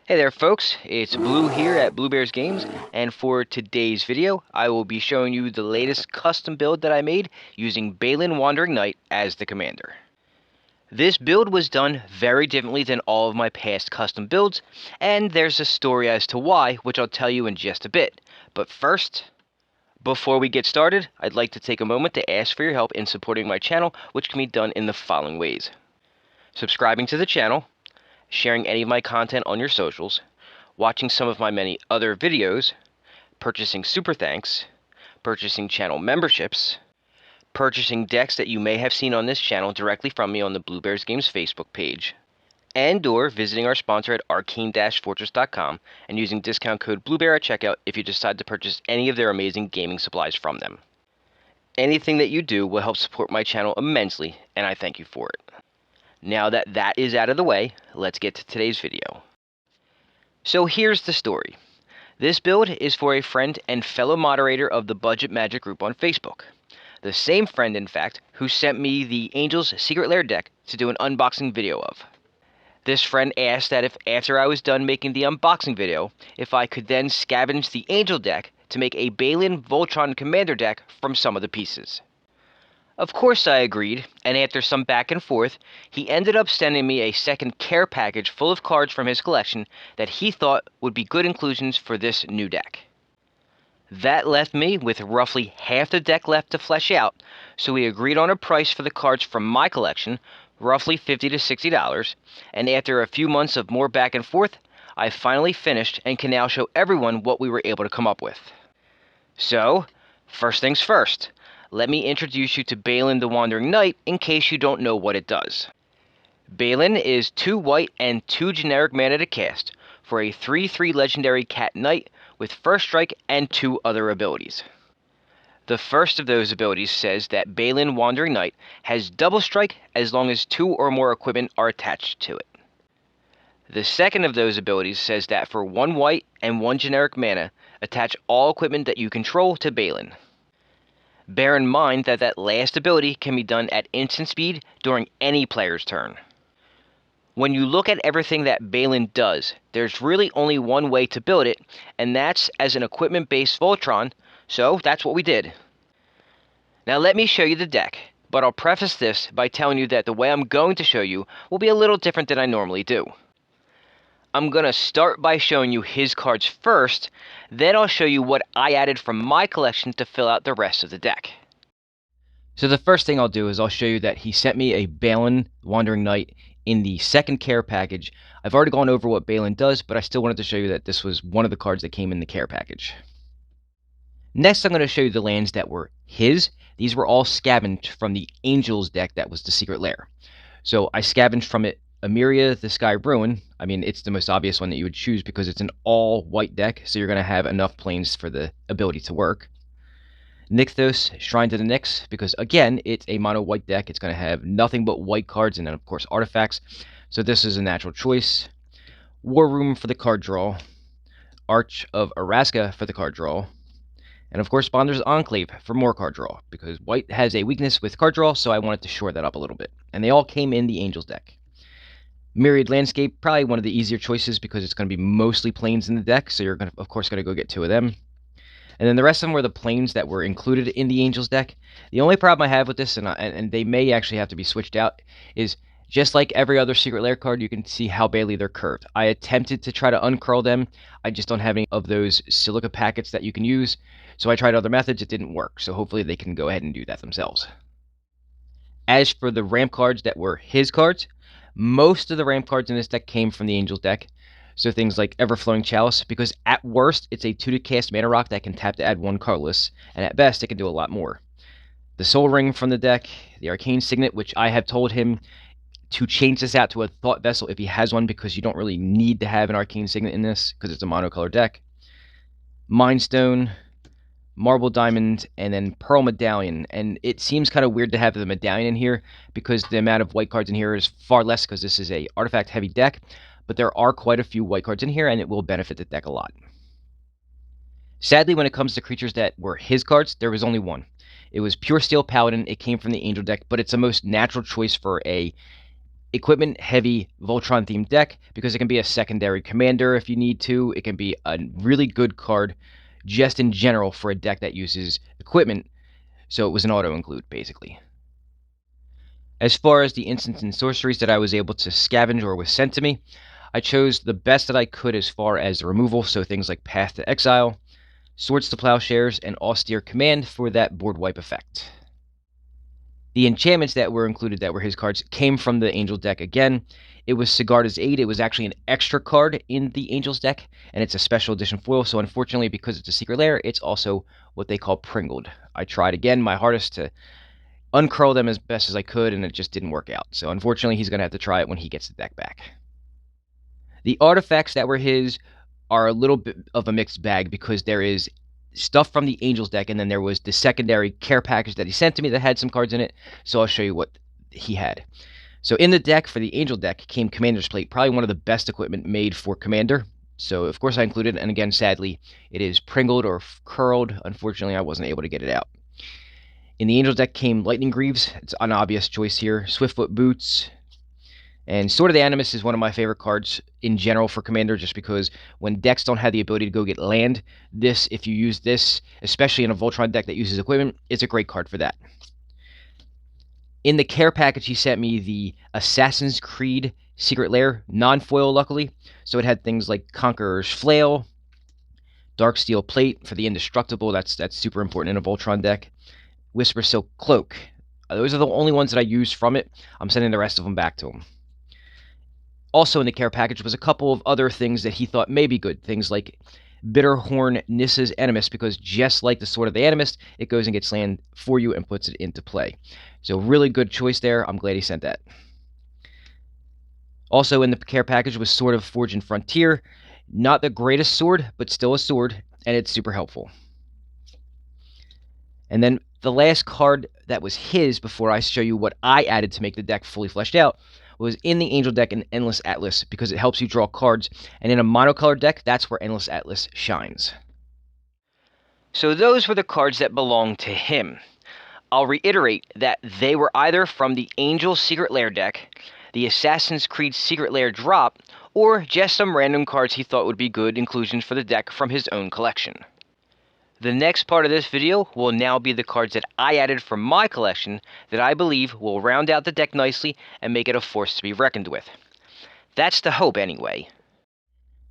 Hey there folks, it's Blue here at Blue Bears Games, and for today's video, I will be showing you the latest custom build that I made using Balan Wandering Knight as the commander. This build was done very differently than all of my past custom builds, and there's a story as to why, which I'll tell you in just a bit. But first, before we get started, I'd like to take a moment to ask for your help in supporting my channel, which can be done in the following ways. Subscribing to the channel, sharing any of my content on your socials, watching some of my many other videos, purchasing super thanks, purchasing channel memberships, purchasing decks that you may have seen on this channel directly from me on the Blue Bears Games Facebook page, and/or visiting our sponsor at arcane-fortress.com and using discount code BlueBear at checkout if you decide to purchase any of their amazing gaming supplies from them. Anything that you do will help support my channel immensely, and I thank you for it. Now that that is out of the way, let's get to today's video. So here's the story. This build is for a friend and fellow moderator of the Budget Magic group on Facebook. The same friend, in fact, who sent me the Angels Secret Lair deck to do an unboxing video of. This friend asked that if after I was done making the unboxing video, if I could then scavenge the Angel deck to make a Balan Voltron Commander deck from some of the pieces. Of course I agreed, and after some back and forth, he ended up sending me a second care package full of cards from his collection that he thought would be good inclusions for this new deck. That left me with roughly half the deck left to flesh out, so we agreed on a price for the cards from my collection, roughly $50 to $60, and after a few months of more back and forth, I finally finished and can now show everyone what we were able to come up with. So, first things first. Let me introduce you to Balan the Wandering Knight in case you don't know what it does. Balan is 2 white and 2 generic mana to cast for a 3/3 legendary cat knight with first strike and 2 other abilities. The first of those abilities says that Balan Wandering Knight has double strike as long as 2 or more equipment are attached to it. The second of those abilities says that for 1 white and 1 generic mana, attach all equipment that you control to Balan. Bear in mind that that last ability can be done at instant speed during any player's turn. When you look at everything that Balan does, there's really only one way to build it, and that's as an equipment-based Voltron, so that's what we did. Now let me show you the deck, but I'll preface this by telling you that the way I'm going to show you will be a little different than I normally do. I'm going to start by showing you his cards first, then I'll show you what I added from my collection to fill out the rest of the deck. So the first thing I'll do is I'll show you that he sent me a Balan Wandering Knight in the second care package. I've already gone over what Balan does, but I still wanted to show you that this was one of the cards that came in the care package. Next, I'm going to show you the lands that were his. These were all scavenged from the Angels deck that was the Secret Lair. So I scavenged from it Emiria, the Sky Ruin. I mean, it's the most obvious one that you would choose because it's an all-white deck, so you're going to have enough planes for the ability to work. Nykthos, Shrine to the Nyx, because again, it's a mono-white deck. It's going to have nothing but white cards and then, of course, artifacts. So this is a natural choice. War Room for the card draw. Arch of Araska for the card draw. And of course, Bonder's Enclave for more card draw, because white has a weakness with card draw, so I wanted to shore that up a little bit. And they all came in the Angels deck. Myriad Landscape, probably one of the easier choices because it's going to be mostly planes in the deck, so you're of course going to go get 2 of them. And then the rest of them were the planes that were included in the Angels deck. The only problem I have with this, and they may actually have to be switched out, is just like every other Secret Lair card, you can see how badly they're curved. I attempted to try to uncurl them. I just don't have any of those silica packets that you can use, so I tried other methods. It didn't work, so hopefully they can go ahead and do that themselves. As for the ramp cards that were his cards, most of the ramp cards in this deck came from the Angels deck. So things like Everflowing Chalice, because at worst, it's a 2 to cast mana rock that can tap to add 1 colorless, and at best, it can do a lot more. The Soul Ring from the deck, the Arcane Signet, which I have told him to change this out to a Thought Vessel if he has one, because you don't really need to have an Arcane Signet in this, because it's a monocolor deck. Mind Stone, Marble Diamond, and then Pearl Medallion. And it seems kind of weird to have the Medallion in here because the amount of white cards in here is far less because this is a artifact-heavy deck, but there are quite a few white cards in here, and it will benefit the deck a lot. Sadly, when it comes to creatures that were his cards, there was only one. It was Pure Steel Paladin. It came from the Angel deck, but it's the most natural choice for a equipment heavy Voltron themed deck because it can be a secondary commander if you need to. It can be a really good card just in general for a deck that uses equipment, so it was an auto include basically. As far as the instants and sorceries that I was able to scavenge or was sent to me, I chose the best that I could as far as the removal, so things like Path to Exile, Swords to Plowshares, and Austere Command for that board wipe effect. The enchantments that were included that were his cards came from the Angel deck again. It was Sigarda's Aid. It was actually an extra card in the Angels deck, and it's a special edition foil, so unfortunately, because it's a Secret Lair, it's also what they call Pringled. I tried again my hardest to uncurl them as best as I could, and it just didn't work out. So unfortunately, he's going to have to try it when he gets the deck back. The artifacts that were his are a little bit of a mixed bag because there is stuff from the Angels deck, and then there was the secondary care package that he sent to me that had some cards in it, so I'll show you what he had. So in the deck for the Angel deck came Commander's Plate, probably one of the best equipment made for Commander. So of course I included it, and again, sadly, it is pringled or curled. Unfortunately, I wasn't able to get it out. In the Angel deck came Lightning Greaves. It's an obvious choice here. Swiftfoot Boots. And Sword of the Animus is one of my favorite cards in general for Commander, just because when decks don't have the ability to go get land, this, if you use this, especially in a Voltron deck that uses equipment, it's a great card for that. In the care package, he sent me the Assassin's Creed Secret Lair, non-foil luckily, so it had things like Conqueror's Flail, Dark Steel Plate for the Indestructible, that's super important in a Voltron deck, Whisper Silk Cloak. Those are the only ones that I used from it. I'm sending the rest of them back to him. Also in the care package was a couple of other things that he thought may be good. Things like Bitterhorn Nissa's Animus, because just like the Sword of the Animus, it goes and gets land for you and puts it into play. So really good choice there. I'm glad he sent that. Also in the care package was Sword of Forge and Frontier. Not the greatest sword, but still a sword, and it's super helpful. And then the last card that was his, before I show you what I added to make the deck fully fleshed out, was in the Angel deck an Endless Atlas, because it helps you draw cards, and in a monocolored deck, that's where Endless Atlas shines. So those were the cards that belonged to him. I'll reiterate that they were either from the Angels Secret Lair deck, the Assassin's Creed Secret Lair drop, or just some random cards he thought would be good inclusions for the deck from his own collection. The next part of this video will now be the cards that I added from my collection that I believe will round out the deck nicely and make it a force to be reckoned with. That's the hope anyway.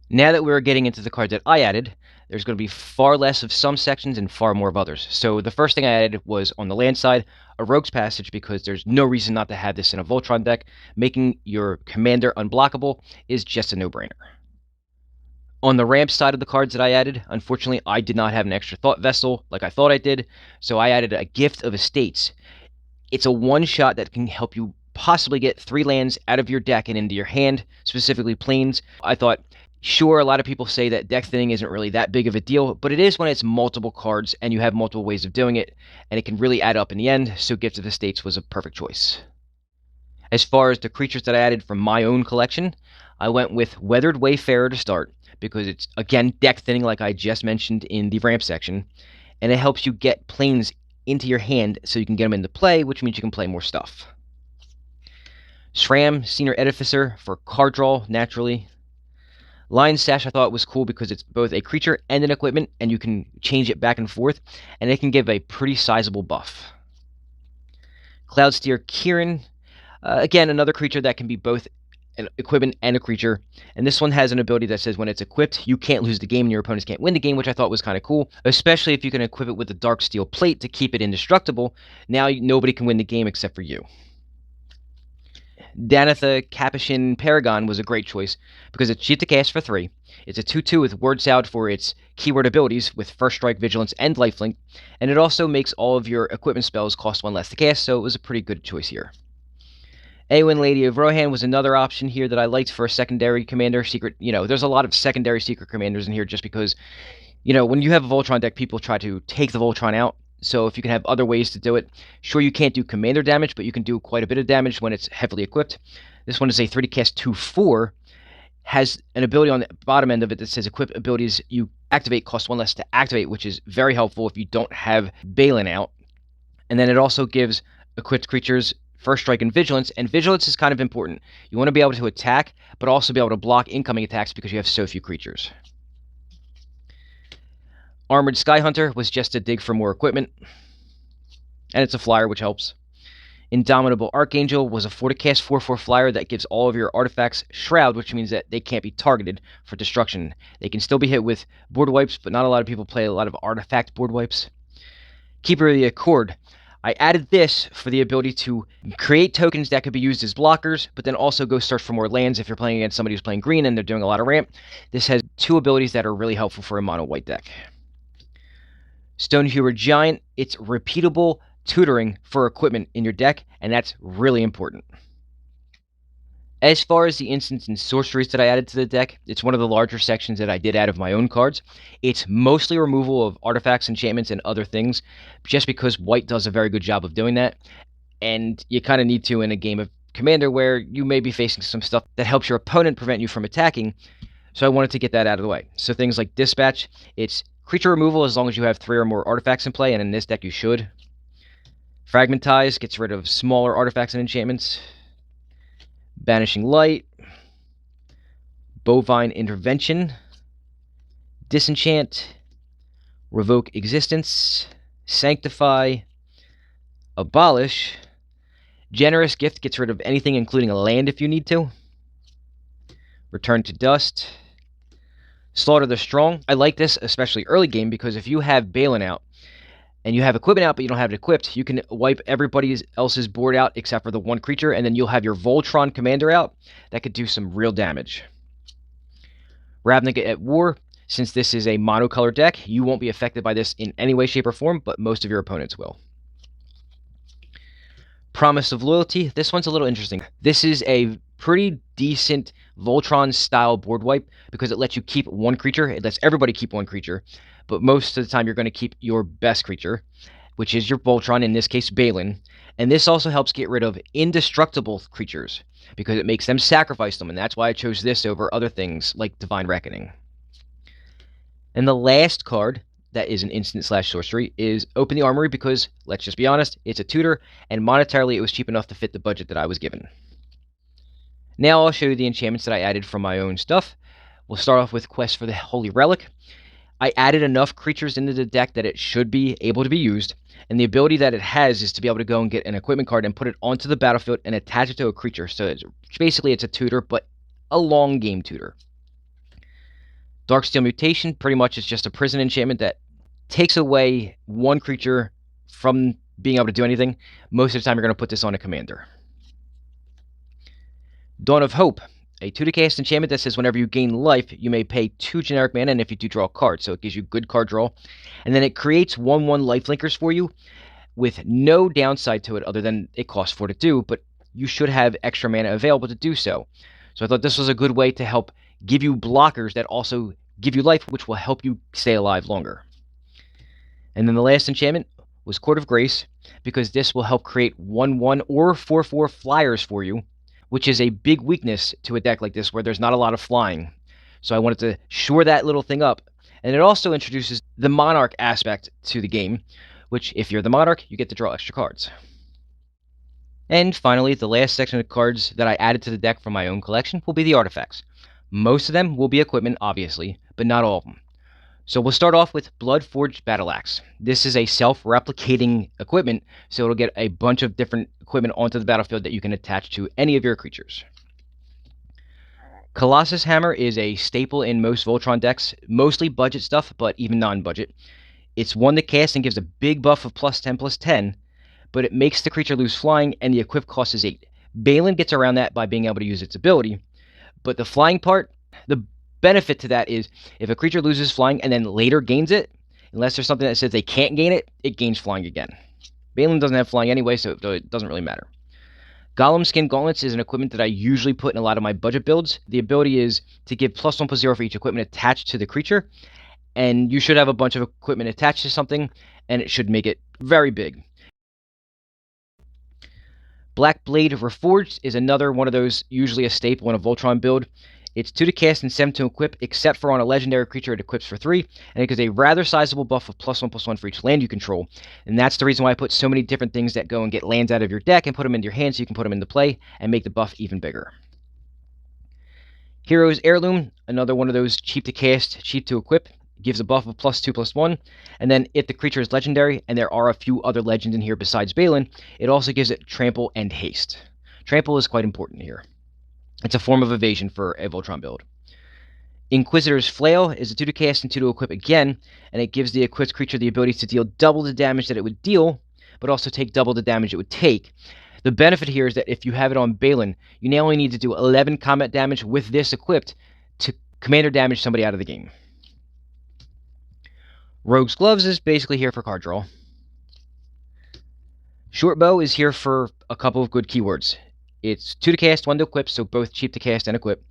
Now that we're getting into the cards that I added, there's going to be far less of some sections and far more of others. So the first thing I added was on the land side, a Rogue's Passage, because there's no reason not to have this in a Voltron deck. Making your commander unblockable is just a no-brainer. On the ramp side of the cards that I added, unfortunately, I did not have an extra Thought Vessel like I thought I did, so I added a Gift of Estates. It's a one-shot that can help you possibly get 3 lands out of your deck and into your hand, specifically planes. I thought, sure, a lot of people say that deck thinning isn't really that big of a deal, but it is when it's multiple cards and you have multiple ways of doing it, and it can really add up in the end, so Gift of Estates was a perfect choice. As far as the creatures that I added from my own collection, I went with Weathered Wayfarer to start, because it's, again, deck thinning like I just mentioned in the ramp section, and it helps you get planes into your hand so you can get them into play, which means you can play more stuff. Shram, Senior Edificer for card draw, naturally. Lion Sash I thought was cool because it's both a creature and an equipment, and you can change it back and forth, and it can give a pretty sizable buff. Cloudsteer Kieran, again, another creature that can be both an equipment and a creature, and this one has an ability that says when it's equipped, you can't lose the game and your opponents can't win the game, which I thought was kind of cool, especially if you can equip it with the Dark Steel Plate to keep it indestructible. Now nobody can win the game except for you. Danitha Capuchin Paragon was a great choice because it's cheap to cast for 3. It's a 2/2 with Word Salad for its keyword abilities with First Strike, Vigilance, and Lifelink, and it also makes all of your equipment spells cost 1 less to cast, so it was a pretty good choice here. Eowyn, Lady of Rohan was another option here that I liked for a secondary commander. Secret, there's a lot of secondary secret commanders in here just because, when you have a Voltron deck, people try to take the Voltron out. So if you can have other ways to do it, sure, you can't do commander damage, but you can do quite a bit of damage when it's heavily equipped. This one is a 3 to cast 2/4, has an ability on the bottom end of it that says equip abilities you activate cost 1 less to activate, which is very helpful if you don't have Balan out. And then it also gives equipped creatures First Strike, and Vigilance, and Vigilance is kind of important. You want to be able to attack, but also be able to block incoming attacks because you have so few creatures. Armored Sky Hunter was just to dig for more equipment, and it's a flyer, which helps. Indomitable Archangel was a 4-cast 4/4 flyer that gives all of your artifacts Shroud, which means that they can't be targeted for destruction. They can still be hit with board wipes, but not a lot of people play a lot of artifact board wipes. Keeper of the Accord. I added this for the ability to create tokens that could be used as blockers, but then also go search for more lands if you're playing against somebody who's playing green and they're doing a lot of ramp. This has 2 abilities that are really helpful for a mono white deck. Stonehewer Giant, it's repeatable tutoring for equipment in your deck, and that's really important. As far as the instants and sorceries that I added to the deck, it's one of the larger sections that I did add of my own cards. It's mostly removal of artifacts, enchantments, and other things, just because white does a very good job of doing that, and you kind of need to in a game of Commander where you may be facing some stuff that helps your opponent prevent you from attacking, so I wanted to get that out of the way. So things like Dispatch, it's creature removal as long as you have 3 or more artifacts in play, and in this deck you should. Fragmentize gets rid of smaller artifacts and enchantments. Banishing Light, Bovine Intervention, Disenchant, Revoke Existence, Sanctify, Abolish. Generous Gift gets rid of anything including a land if you need to. Return to Dust. Slaughter the Strong. I like this, especially early game, because if you have Balan out, and you have equipment out, but you don't have it equipped, you can wipe everybody else's board out except for the 1 creature, and then you'll have your Voltron commander out that could do some real damage. Ravnica at War. Since this is a monocolor deck, you won't be affected by this in any way, shape, or form, but most of your opponents will. Promise of Loyalty. This one's a little interesting. This is a pretty decent Voltron-style board wipe because it lets you keep 1 creature. It lets everybody keep 1 creature. But most of the time you're going to keep your best creature, which is your Voltron, in this case Balan. And this also helps get rid of indestructible creatures, because it makes them sacrifice them, and that's why I chose this over other things like Divine Reckoning. And the last card that is an instant/sorcery is Open the Armory, because, let's just be honest, it's a tutor, and monetarily it was cheap enough to fit the budget that I was given. Now I'll show you the enchantments that I added from my own stuff. We'll start off with Quest for the Holy Relic. I added enough creatures into the deck that it should be able to be used, and the ability that it has is to be able to go and get an equipment card and put it onto the battlefield and attach it to a creature. So basically it's a tutor, but a long game tutor. Darksteel Mutation pretty much is just a prison enchantment that takes away 1 creature from being able to do anything. Most of the time you're going to put this on a commander. Dawn of Hope. A 2-cast enchantment that says whenever you gain life, you may pay 2 generic mana, and if you do, draw a card. So it gives you good card draw. And then it creates 1/1 lifelinkers for you with no downside to it other than it costs 4 to do, but you should have extra mana available to do so. So I thought this was a good way to help give you blockers that also give you life, which will help you stay alive longer. And then the last enchantment was Court of Grace, because this will help create 1/1 or 4/4 flyers for you, which is a big weakness to a deck like this where there's not a lot of flying. So I wanted to shore that little thing up. And it also introduces the Monarch aspect to the game, which if you're the Monarch, you get to draw extra cards. And finally, the last section of cards that I added to the deck from my own collection will be the artifacts. Most of them will be equipment, obviously, but not all of them. So we'll start off with Bloodforged Battle Axe. This is a self-replicating equipment, so it'll get a bunch of different equipment onto the battlefield that you can attach to any of your creatures. Colossus Hammer is a staple in most Voltron decks, mostly budget stuff, but even non-budget. It's 1 to cast and gives a big buff of +10/+10, but it makes the creature lose flying, and the equip cost is 8. Balan gets around that by being able to use its ability, but the flying part, the benefit to that is if a creature loses flying and then later gains it, unless there's something that says they can't gain it, it gains flying again. Balan doesn't have flying anyway, so it doesn't really matter. Golem Skin Gauntlets is an equipment that I usually put in a lot of my budget builds. The ability is to give +1/+0 for each equipment attached to the creature, and you should have a bunch of equipment attached to something, and it should make it very big. Black Blade Reforged is another one of those, usually a staple in a Voltron build. It's 2 to cast and 7 to equip, except for on a legendary creature it equips for 3, and it gives a rather sizable buff of +1/+1 for each land you control. And that's the reason why I put so many different things that go and get lands out of your deck and put them into your hand so you can put them into play and make the buff even bigger. Hero's Heirloom, another one of those cheap to cast, cheap to equip, gives a buff of +2/+1, and then if the creature is legendary, and there are a few other legends in here besides Balan, it also gives it Trample and Haste. Trample is quite important here. It's a form of evasion for a Voltron build. Inquisitor's Flail is a 2 to cast and 2 to equip again, and it gives the equipped creature the ability to deal double the damage that it would deal, but also take double the damage it would take. The benefit here is that if you have it on Balan, you now only need to do 11 combat damage with this equipped to commander damage somebody out of the game. Rogue's Gloves is basically here for card draw. Short Bow is here for a couple of good keywords. It's 2 to cast, 1 to equip, so both cheap to cast and equip.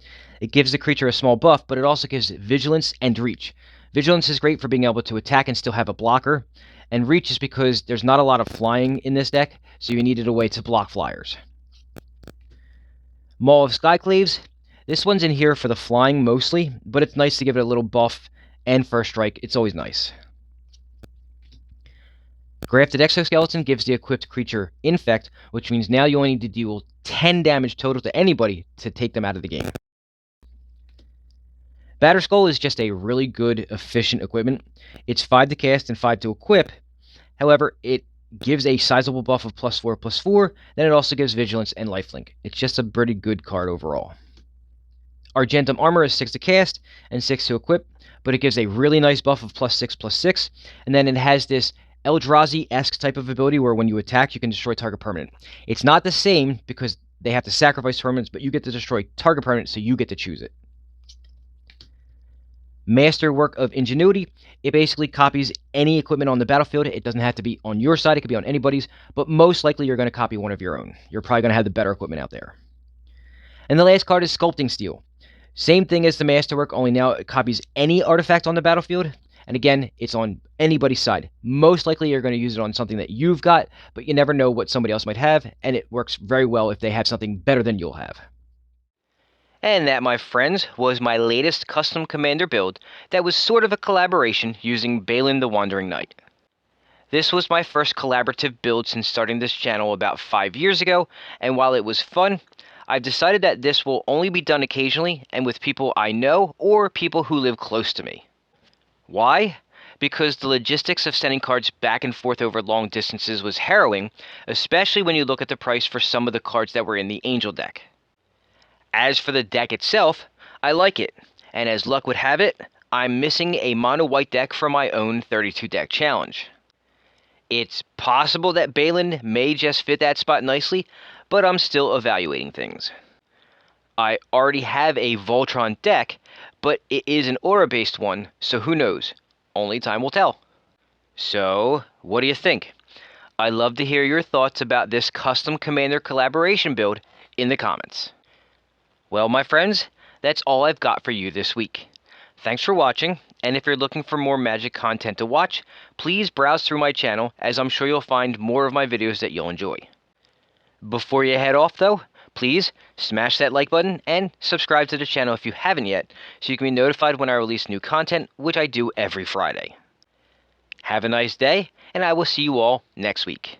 It gives the creature a small buff, but it also gives Vigilance and Reach. Vigilance is great for being able to attack and still have a blocker, and Reach is because there's not a lot of flying in this deck, so you needed a way to block flyers. Maul of Skyclaves. This one's in here for the flying mostly, but it's nice to give it a little buff, and first strike, it's always nice. Grafted Exoskeleton gives the equipped creature Infect, which means now you only need to deal 10 damage total to anybody to take them out of the game. Batterskull is just a really good, efficient equipment. It's 5 to cast and 5 to equip. However, it gives a sizable buff of +4/+4, then it also gives Vigilance and Lifelink. It's just a pretty good card overall. Argentum Armor is 6 to cast and 6 to equip, but it gives a really nice buff of +6/+6, and then it has this Eldrazi-esque type of ability where when you attack, you can destroy target permanent. It's not the same because they have to sacrifice permanents, but you get to destroy target permanent, so you get to choose it. Masterwork of Ingenuity, it basically copies any equipment on the battlefield. It doesn't have to be on your side, it could be on anybody's, but most likely you're going to copy one of your own. You're probably going to have the better equipment out there. And the last card is Sculpting Steel. Same thing as the Masterwork, only now it copies any artifact on the battlefield. And again, it's on anybody's side. Most likely you're going to use it on something that you've got, but you never know what somebody else might have, and it works very well if they have something better than you'll have. And that, my friends, was my latest custom commander build that was sort of a collaboration using Balan the Wandering Knight. This was my first collaborative build since starting this channel about 5 years ago, and while it was fun, I've decided that this will only be done occasionally and with people I know or people who live close to me. Why? Because the logistics of sending cards back and forth over long distances was harrowing, especially when you look at the price for some of the cards that were in the Angel deck. As for the deck itself, I like it, and as luck would have it, I'm missing a mono white deck for my own 32 deck challenge. It's possible that Balan may just fit that spot nicely, but I'm still evaluating things. I already have a Voltron deck, but it is an aura-based one, so who knows? Only time will tell. So, what do you think? I'd love to hear your thoughts about this custom commander collaboration build in the comments. Well, my friends, that's all I've got for you this week. Thanks for watching, and if you're looking for more Magic content to watch, please browse through my channel, as I'm sure you'll find more of my videos that you'll enjoy. Before you head off, though, please smash that like button and subscribe to the channel if you haven't yet, so you can be notified when I release new content, which I do every Friday. Have a nice day, and I will see you all next week.